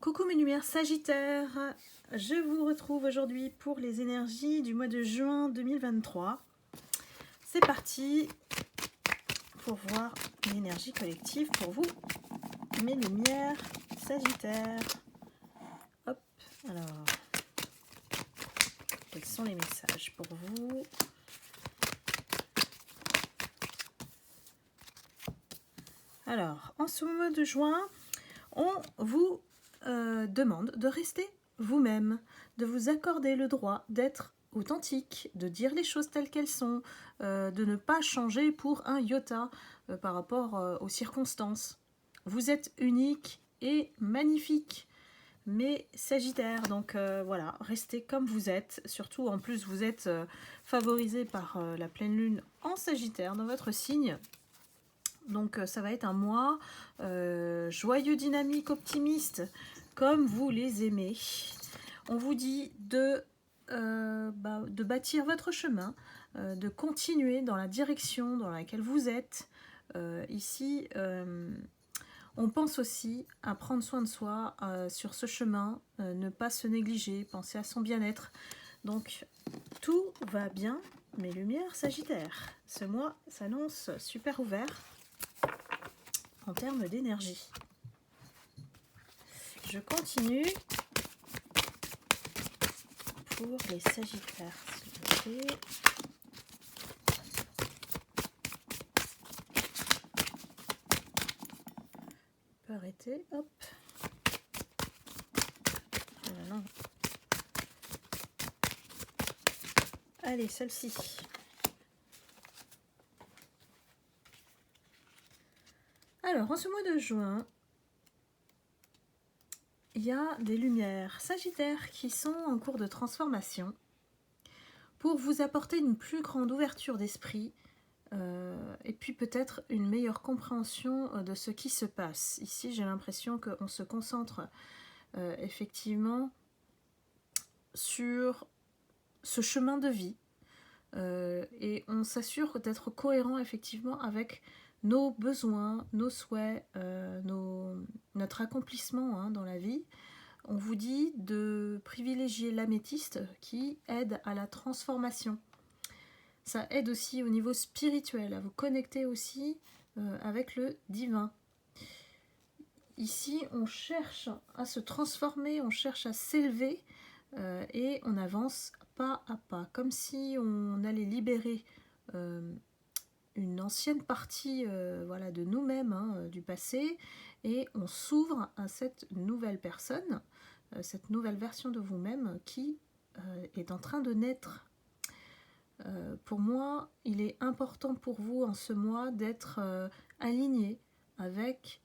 Coucou mes lumières Sagittaire, je vous retrouve aujourd'hui pour les énergies du mois de juin 2023. C'est parti pour voir l'énergie collective pour vous, mes lumières Sagittaire. Hop, alors, quels sont les messages pour vous? Alors, en ce mois de juin, on vous demande de rester vous-même, de vous accorder le droit d'être authentique, de dire les choses telles qu'elles sont, de ne pas changer pour un iota par rapport aux circonstances. Vous êtes unique et magnifique, mais Sagittaire, donc voilà, restez comme vous êtes. Surtout, en plus, vous êtes favorisé par la pleine lune en Sagittaire dans votre signe. Donc ça va être un mois joyeux, dynamique, optimiste, comme vous les aimez. On vous dit de bâtir votre chemin, de continuer dans la direction dans laquelle vous êtes. Ici, on pense aussi à prendre soin de soi sur ce chemin, ne pas se négliger, penser à son bien-être. Donc tout va bien, mes lumières Sagittaire. Ce mois s'annonce super ouvert en termes d'énergie. Je continue pour les Sagittaires, s'il vous plaît. On peut arrêter, hop. Oh non. Allez, celle-ci. Alors, en ce mois de juin, il y a des lumières Sagittaires qui sont en cours de transformation pour vous apporter une plus grande ouverture d'esprit et puis peut-être une meilleure compréhension de ce qui se passe. Ici, j'ai l'impression qu'on se concentre effectivement sur ce chemin de vie et on s'assure d'être cohérent effectivement avec nos besoins, nos souhaits, notre accomplissement dans la vie. On vous dit de privilégier l'améthyste qui aide à la transformation. Ça aide aussi au niveau spirituel, à vous connecter aussi avec le divin. Ici, on cherche à se transformer, on cherche à s'élever et on avance pas à pas, comme si on allait libérer une ancienne partie voilà, de nous-mêmes, du passé, et on s'ouvre à cette nouvelle personne, cette nouvelle version de vous-même qui est en train de naître. Pour moi, il est important pour vous en ce mois d'être aligné avec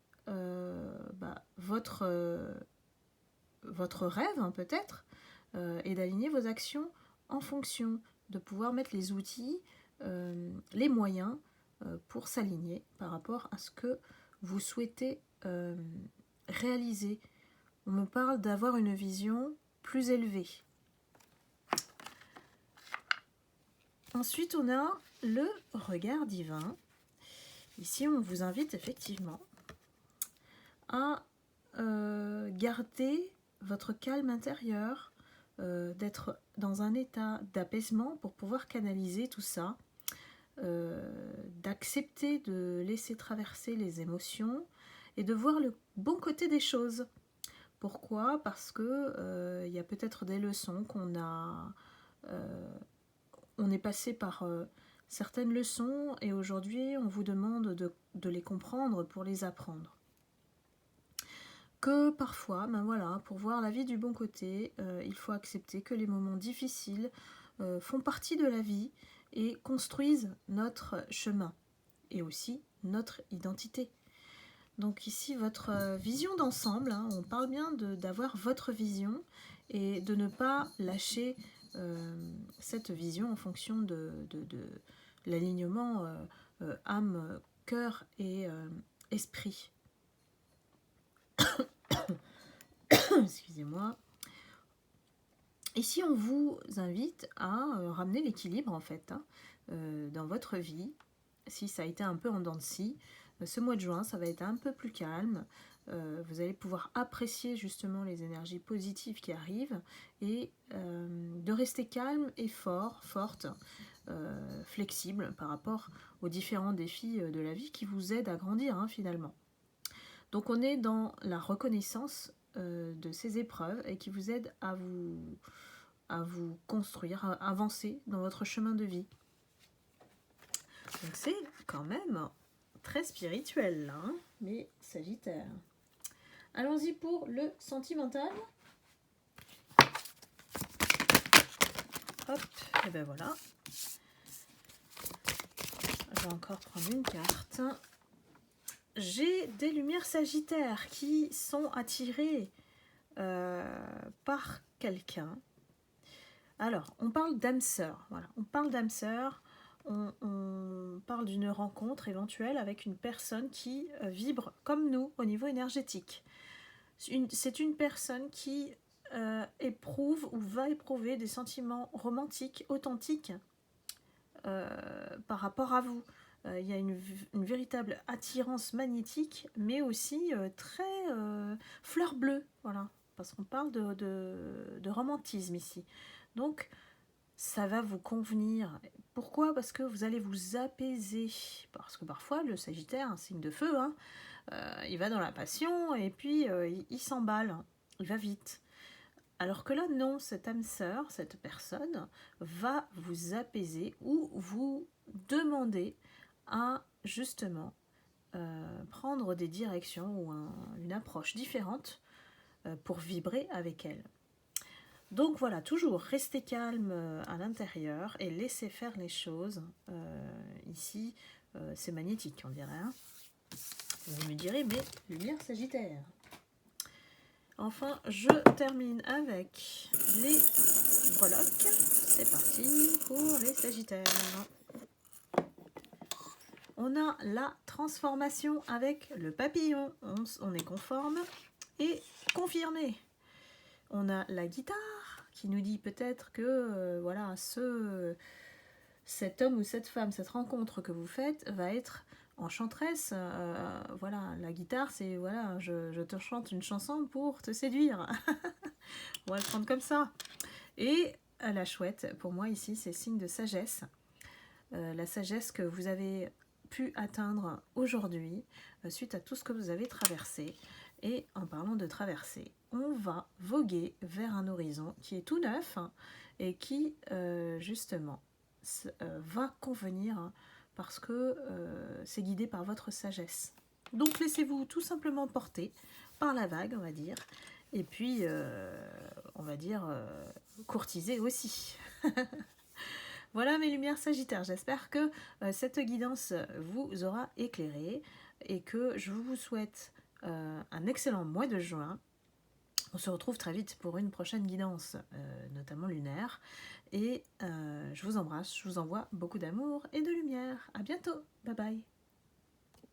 votre rêve peut-être, et d'aligner vos actions en fonction, de pouvoir mettre les outils, les moyens pour s'aligner par rapport à ce que vous souhaitez réaliser. On me parle d'avoir une vision plus élevée. Ensuite, on a le regard divin. Ici, on vous invite effectivement à garder votre calme intérieur, d'être dans un état d'apaisement pour pouvoir canaliser tout ça, d'accepter de laisser traverser les émotions et de voir le bon côté des choses. Pourquoi? Parce que y a peut-être des leçons qu'on a... on est passé par certaines leçons et aujourd'hui on vous demande de les comprendre pour les apprendre. Que parfois, voilà, pour voir la vie du bon côté, il faut accepter que les moments difficiles font partie de la vie et construisent notre chemin et aussi notre identité. Donc ici, votre vision d'ensemble, on parle bien d'avoir votre vision et de ne pas lâcher cette vision en fonction de l'alignement âme, cœur et esprit. Excusez-moi. Ici, on vous invite à ramener l'équilibre en fait dans votre vie. Si ça a été un peu en dents de scie, ce mois de juin, ça va être un peu plus calme. vous allez pouvoir apprécier justement les énergies positives qui arrivent et de rester calme et forte, flexible par rapport aux différents défis de la vie qui vous aident à grandir hein, finalement. Donc on est dans la reconnaissance de ces épreuves et qui vous aide à vous construire, à avancer dans votre chemin de vie. Donc c'est quand même très spirituel là, hein, mes Sagittaires. Allons-y pour le sentimental. Hop, et ben voilà. Je vais encore prendre une carte. J'ai des lumières Sagittaires qui sont attirées par quelqu'un. Alors, on parle d'âme sœur. Voilà, on parle d'âme sœur. On parle d'une rencontre éventuelle avec une personne qui vibre comme nous au niveau énergétique. C'est une personne qui éprouve ou va éprouver des sentiments romantiques, authentiques par rapport à vous. Il y a une véritable attirance magnétique, mais aussi très fleur bleue, voilà, parce qu'on parle de romantisme ici. Donc, ça va vous convenir. Pourquoi? Parce que vous allez vous apaiser. Parce que parfois, le Sagittaire, un signe de feu, hein, il va dans la passion et puis il s'emballe, il va vite. Alors que là, non, cette âme sœur, cette personne, va vous apaiser ou vous demander à justement prendre des directions ou une approche différente pour vibrer avec elle. Donc voilà, toujours rester calme à l'intérieur et laisser faire les choses. Ici, c'est magnétique, on dirait. Hein. Vous me direz, mais lumière Sagittaire. Enfin, je termine avec les breloques. C'est parti pour les Sagittaires. On a la transformation avec le papillon. On est conforme et confirmé. On a la guitare qui nous dit peut-être que voilà, cet homme ou cette femme, cette rencontre que vous faites va être enchanteresse. Voilà, la guitare, c'est voilà, je te chante une chanson pour te séduire. On va le prendre comme ça. Et la chouette, pour moi ici, c'est signe de sagesse. La sagesse que vous avez pu atteindre aujourd'hui suite à tout ce que vous avez traversé. Et en parlant de traverser, on va voguer vers un horizon qui est tout neuf hein, et qui justement va convenir hein, parce que c'est guidé par votre sagesse. Donc laissez-vous tout simplement porter par la vague, on va dire, et puis on va dire courtiser aussi. Voilà mes lumières Sagittaires, j'espère que cette guidance vous aura éclairé et que je vous souhaite un excellent mois de juin. On se retrouve très vite pour une prochaine guidance, notamment lunaire. Et je vous embrasse, je vous envoie beaucoup d'amour et de lumière. À bientôt, bye bye.